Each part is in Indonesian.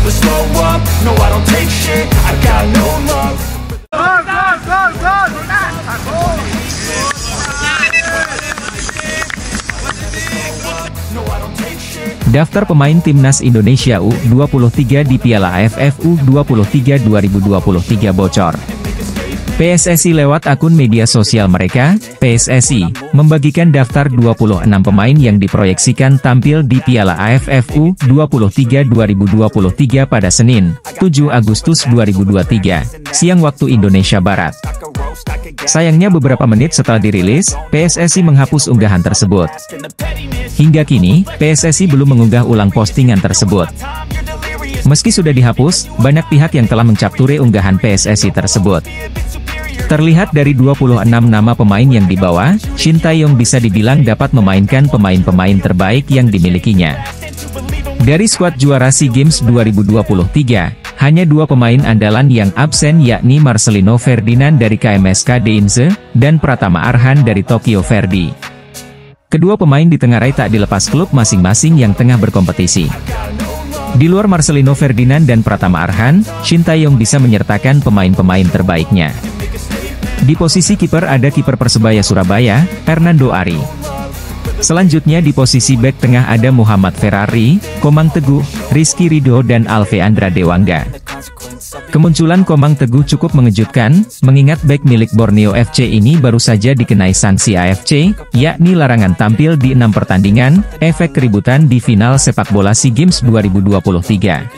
never slow up, no I don't take shit, I got no love. Daftar pemain Timnas Indonesia U23 di Piala AFF U23 2023 bocor. PSSI lewat akun media sosial mereka, PSSI, membagikan daftar 26 pemain yang diproyeksikan tampil di Piala AFF U23 2023 pada Senin, 7 Agustus 2023, siang waktu Indonesia Barat. Sayangnya beberapa menit setelah dirilis, PSSI menghapus unggahan tersebut. Hingga kini, PSSI belum mengunggah ulang postingan tersebut. Meski sudah dihapus, banyak pihak yang telah mencapture unggahan PSSI tersebut. Terlihat dari 26 nama pemain yang dibawa, Shin Tae-yong bisa dibilang dapat memainkan pemain-pemain terbaik yang dimilikinya. Dari skuad juara SEA Games 2023, hanya 2 pemain andalan yang absen yakni Marcelino Ferdinand dari KMSK Deinze, dan Pratama Arhan dari Tokyo Verdy. Kedua pemain ditengarai tak dilepas klub masing-masing yang tengah berkompetisi. Di luar Marcelino Ferdinand dan Pratama Arhan, Shin Tae-yong bisa menyertakan pemain-pemain terbaiknya. Di posisi kiper ada kiper Persebaya Surabaya, Hernando Ari. Selanjutnya di posisi bek tengah ada Muhammad Ferrari, Komang Teguh, Rizky Ridho dan Alve Andra Dewangga. Kemunculan Komang Teguh cukup mengejutkan, mengingat bek milik Borneo FC ini baru saja dikenai sanksi AFC, yakni larangan tampil di 6 pertandingan, efek keributan di final sepak bola SEA Games 2023.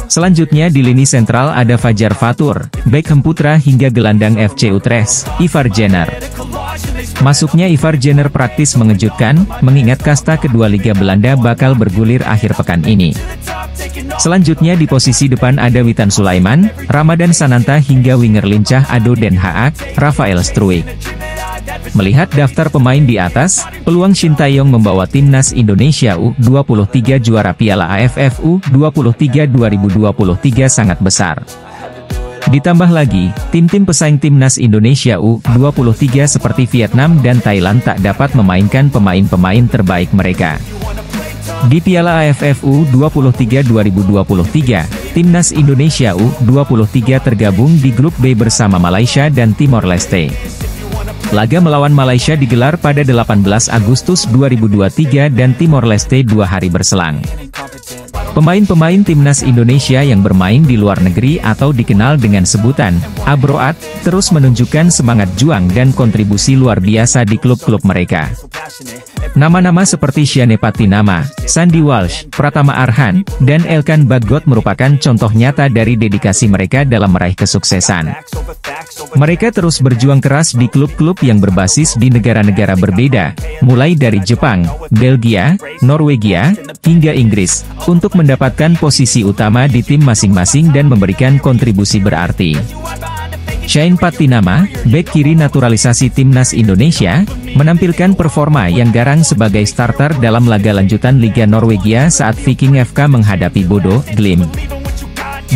Selanjutnya di lini sentral ada Fajar Fatur, bek Hemputra hingga gelandang FC Utrecht, Ivar Jenner. Masuknya Ivar Jenner praktis mengejutkan, mengingat kasta kedua Liga Belanda bakal bergulir akhir pekan ini. Selanjutnya di posisi depan ada Witan Sulaiman, Ramadan Sananta hingga winger lincah Ado Den Haag, Rafael Struijk. Melihat daftar pemain di atas, peluang Shin Tae-yong membawa Timnas Indonesia U23 juara Piala AFF U23 2023 sangat besar. Ditambah lagi, tim-tim pesaing Timnas Indonesia U23 seperti Vietnam dan Thailand tak dapat memainkan pemain-pemain terbaik mereka. Di Piala AFF U23 2023, Timnas Indonesia U23 tergabung di grup B bersama Malaysia dan Timor Leste. Laga melawan Malaysia digelar pada 18 Agustus 2023 dan Timor Leste 2 hari berselang. Pemain-pemain Timnas Indonesia yang bermain di luar negeri atau dikenal dengan sebutan Abroad, terus menunjukkan semangat juang dan kontribusi luar biasa di klub-klub mereka. Nama-nama seperti Shane Patinama, Sandy Walsh, Pratama Arhan, dan Elkan Bagot merupakan contoh nyata dari dedikasi mereka dalam meraih kesuksesan. Mereka terus berjuang keras di klub-klub yang berbasis di negara-negara berbeda, mulai dari Jepang, Belgia, Norwegia, hingga Inggris, untuk mendapatkan posisi utama di tim masing-masing dan memberikan kontribusi berarti. Shane Patinama, bek kiri naturalisasi Timnas Indonesia, menampilkan performa yang garang sebagai starter dalam laga lanjutan Liga Norwegia saat Viking FK menghadapi Bodo Glimt.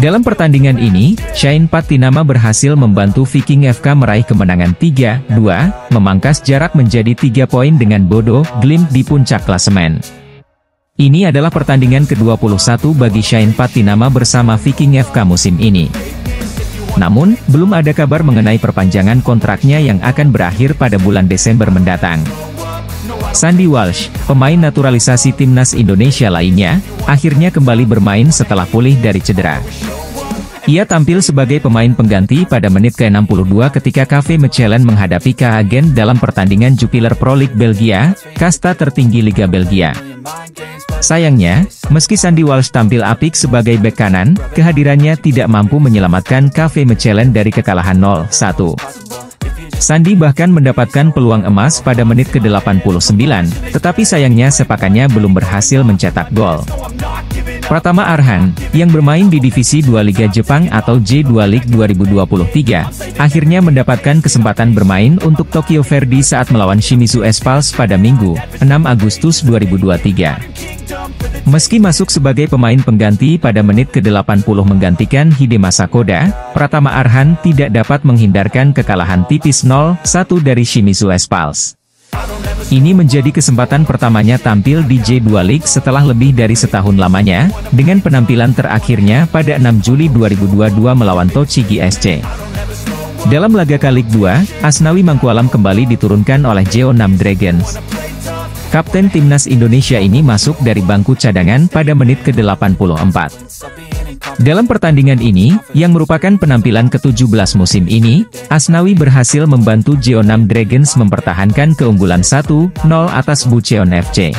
Dalam pertandingan ini, Shane Patinama berhasil membantu Viking FK meraih kemenangan 3-2, memangkas jarak menjadi 3 poin dengan Bodo Glimt di puncak klasemen. Ini adalah pertandingan ke-21 bagi Shane Patinama bersama Viking FK musim ini. Namun, belum ada kabar mengenai perpanjangan kontraknya yang akan berakhir pada bulan Desember mendatang. Sandy Walsh, pemain naturalisasi Timnas Indonesia lainnya, akhirnya kembali bermain setelah pulih dari cedera. Ia tampil sebagai pemain pengganti pada menit ke-62 ketika KV Mechelen menghadapi Kahagen dalam pertandingan Jupiler Pro League Belgia, kasta tertinggi Liga Belgia. Sayangnya, meski Sandy Walsh tampil apik sebagai bek kanan, kehadirannya tidak mampu menyelamatkan KV Mechelen dari kekalahan 0-1. Sandy bahkan mendapatkan peluang emas pada menit ke-89, tetapi sayangnya sepakannya belum berhasil mencetak gol. Pratama Arhan, yang bermain di Divisi 2 Liga Jepang atau J2 League 2023, akhirnya mendapatkan kesempatan bermain untuk Tokyo Verdy saat melawan Shimizu S-Pulse pada Minggu, 6 Agustus 2023. Meski masuk sebagai pemain pengganti pada menit ke-80 menggantikan Hidema Sakoda, Pratama Arhan tidak dapat menghindarkan kekalahan tipis 0-1 dari Shimizu S-Pulse. Ini menjadi kesempatan pertamanya tampil di J2 League setelah lebih dari setahun lamanya, dengan penampilan terakhirnya pada 6 Juli 2022 melawan Tochigi SC. Dalam laga K-League 2, Asnawi Mangkualam kembali diturunkan oleh Jeonnam Dragons. Kapten Timnas Indonesia ini masuk dari bangku cadangan pada menit ke-84. Dalam pertandingan ini, yang merupakan penampilan ke-17 musim ini, Asnawi berhasil membantu Jeonnam Dragons mempertahankan keunggulan 1-0 atas Bucheon FC.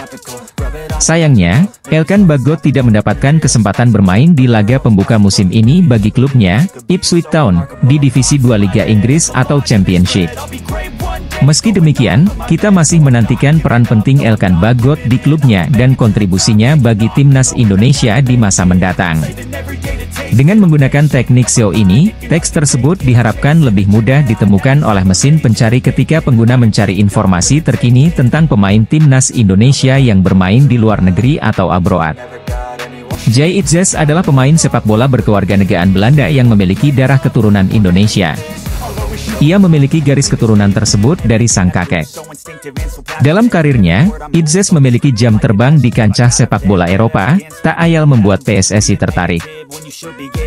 Sayangnya, Elkan Bagot tidak mendapatkan kesempatan bermain di laga pembuka musim ini bagi klubnya, Ipswich Town, di Divisi 2 Liga Inggris atau Championship. Meski demikian, kita masih menantikan peran penting Elkan Bagot di klubnya dan kontribusinya bagi Timnas Indonesia di masa mendatang. Dengan menggunakan teknik SEO ini, teks tersebut diharapkan lebih mudah ditemukan oleh mesin pencari ketika pengguna mencari informasi terkini tentang pemain Timnas Indonesia yang bermain di luar negeri atau abroad. Jay Itzes adalah pemain sepak bola berkewarganegaraan Belanda yang memiliki darah keturunan Indonesia. Ia memiliki garis keturunan tersebut dari sang kakek. Dalam karirnya, Itzes memiliki jam terbang di kancah sepak bola Eropa, tak ayal membuat PSSI tertarik.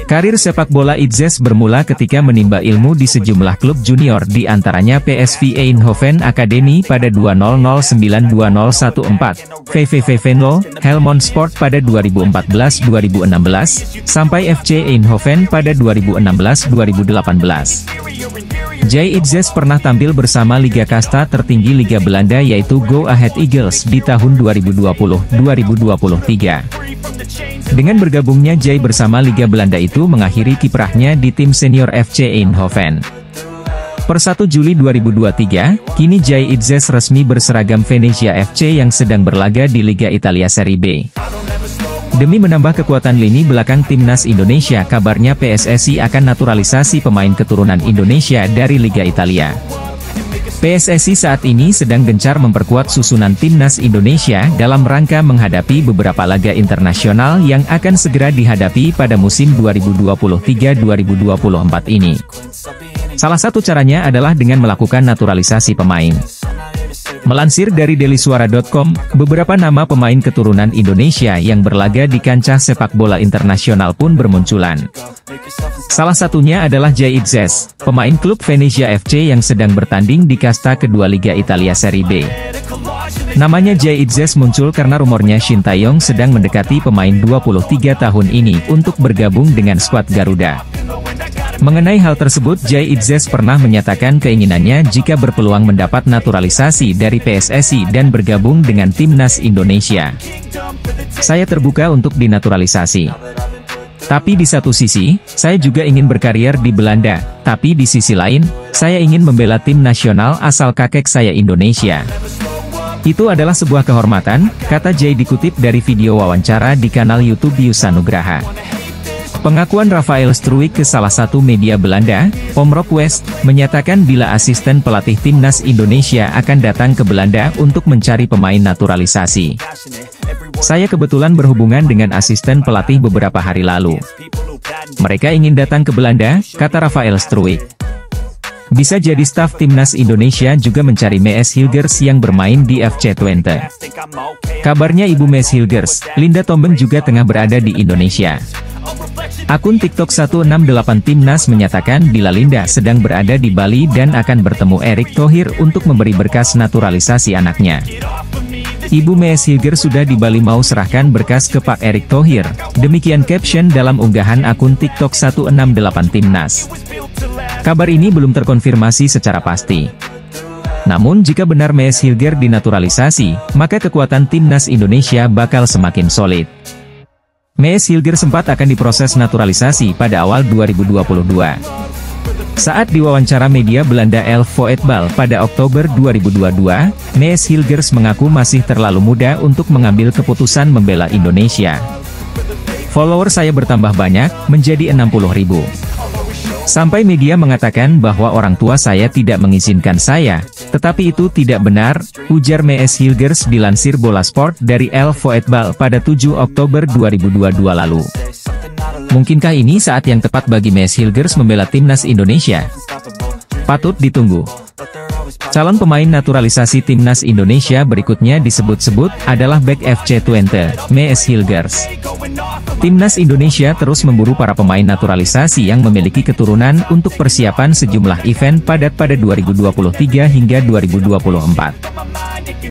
Karir sepak bola Itzes bermula ketika menimba ilmu di sejumlah klub junior di antaranya PSV Eindhoven Academy pada 2009-2014, VVV Venlo, Helmond Sport pada 2014-2016, sampai FC Eindhoven pada 2016-2018. Jay Itzes pernah tampil bersama Liga Kasta tertinggi Liga Belanda yaitu Go Ahead Eagles di tahun 2020-2023. Dengan bergabungnya Jay bersama Liga Belanda itu mengakhiri kiprahnya di tim senior FC Eindhoven. Per 1 Juli 2023, kini Jay Itzes resmi berseragam Venezia FC yang sedang berlaga di Liga Italia Serie B. Demi menambah kekuatan lini belakang Timnas Indonesia, kabarnya PSSI akan naturalisasi pemain keturunan Indonesia dari Liga Italia. PSSI saat ini sedang gencar memperkuat susunan Timnas Indonesia dalam rangka menghadapi beberapa laga internasional yang akan segera dihadapi pada musim 2023-2024 ini. Salah satu caranya adalah dengan melakukan naturalisasi pemain. Melansir dari dailysuara.com, beberapa nama pemain keturunan Indonesia yang berlaga di kancah sepak bola internasional pun bermunculan. Salah satunya adalah Jay Itzes, pemain klub Venezia FC yang sedang bertanding di kasta kedua Liga Italia Serie B. Namanya Jay Itzes muncul karena rumornya Shin Tae-yong sedang mendekati pemain 23 tahun ini untuk bergabung dengan skuad Garuda. Mengenai hal tersebut, Jay Itzes pernah menyatakan keinginannya jika berpeluang mendapat naturalisasi dari PSSI dan bergabung dengan Timnas Indonesia. Saya terbuka untuk dinaturalisasi. Tapi di satu sisi, saya juga ingin berkarier di Belanda, tapi di sisi lain, saya ingin membela tim nasional asal kakek saya Indonesia. Itu adalah sebuah kehormatan, kata Jay dikutip dari video wawancara di kanal YouTube Yusa Nugraha. Pengakuan Rafael Struijk ke salah satu media Belanda, Omroep West, menyatakan bila asisten pelatih Timnas Indonesia akan datang ke Belanda untuk mencari pemain naturalisasi. Saya kebetulan berhubungan dengan asisten pelatih beberapa hari lalu. Mereka ingin datang ke Belanda, kata Rafael Struijk. Bisa jadi staf Timnas Indonesia juga mencari Mees Hilgers yang bermain di FC Twente. Kabarnya ibu Mees Hilgers, Linda Tombeng juga tengah berada di Indonesia. Akun TikTok 168 Timnas menyatakan bila Linda sedang berada di Bali dan akan bertemu Erick Thohir untuk memberi berkas naturalisasi anaknya. Ibu Mees Hilgers sudah di Bali mau serahkan berkas ke Pak Erick Thohir, demikian caption dalam unggahan akun TikTok 168 Timnas. Kabar ini belum terkonfirmasi secara pasti. Namun jika benar Mees Hilgers dinaturalisasi, maka kekuatan Timnas Indonesia bakal semakin solid. Mees Hilgers sempat akan diproses naturalisasi pada awal 2022. Saat diwawancara media Belanda El Voetbal pada Oktober 2022, Mees Hilgers mengaku masih terlalu muda untuk mengambil keputusan membela Indonesia. Follower saya bertambah banyak, menjadi 60.000. Sampai media mengatakan bahwa orang tua saya tidak mengizinkan saya, tetapi itu tidak benar, ujar Mees Hilgers dilansir Bola Sport dari El Voetbal pada 7 Oktober 2022 lalu. Mungkinkah ini saat yang tepat bagi Mees Hilgers membela Timnas Indonesia? Patut ditunggu. Calon pemain naturalisasi timnas Indonesia berikutnya disebut-sebut adalah bek FC Twente, Mees Hilgers. Timnas Indonesia terus memburu para pemain naturalisasi yang memiliki keturunan untuk persiapan sejumlah event padat pada 2023 hingga 2024.